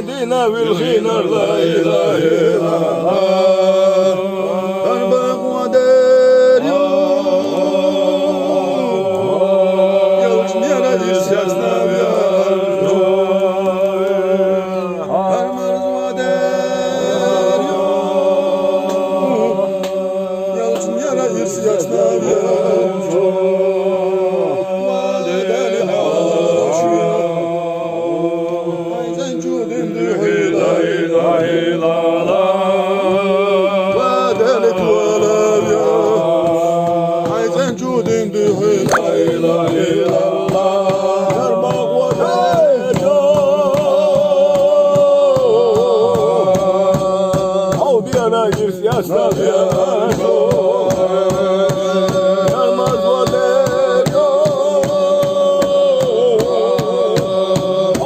haydina bil hinar la ilahe illallah. Darba kuader yo Yalış niyana isyas nabiyar yo Darmar kuader yo Yalış niyana isyas nabiyar yo Vadeli haşya Ayzen cudin duhi la ilahe illallah La ilahe illallah Darmak ve deryo Avdiyana girs yaşlar yaryo Darmak ve deryo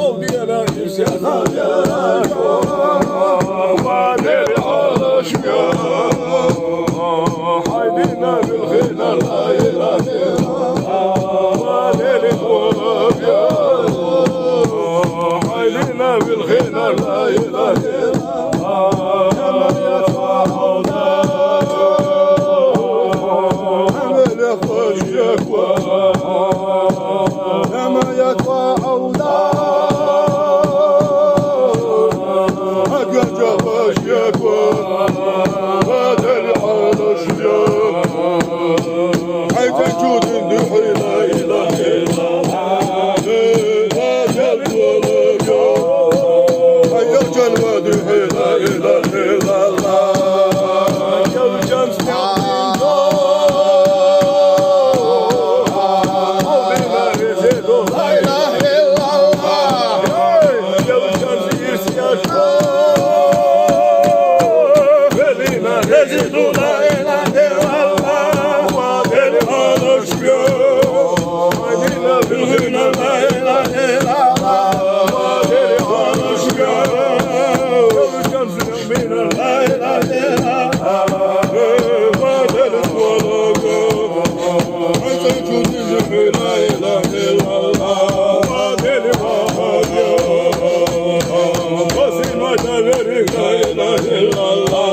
Avdiyana girs yaşlar yaryo Vadeli alışmıyor Haydina bil hinar la ilahe بالخير لا إله إلا الله كما يتوعونا عمل يخرج يكوى كما يتوعونا حق جبش يكوى هذا العرش حيث جود دحي لا إله إلا الله La ilahe illallah Geleceğim seninle Avdina rezil ol La ilahe illallah Geleceğim zihirsi yaşa Velina rezil ol La ilahe illallah Vadeli alışmıyor Avdina bilhina La ilahe illallah Vadeli alışmıyor La ilahe illallah Vadeli alışmıyor Ayzen cudin duhi la ilahe illallah Vadeli alışmıyor Basın vada verin la ilahe illallah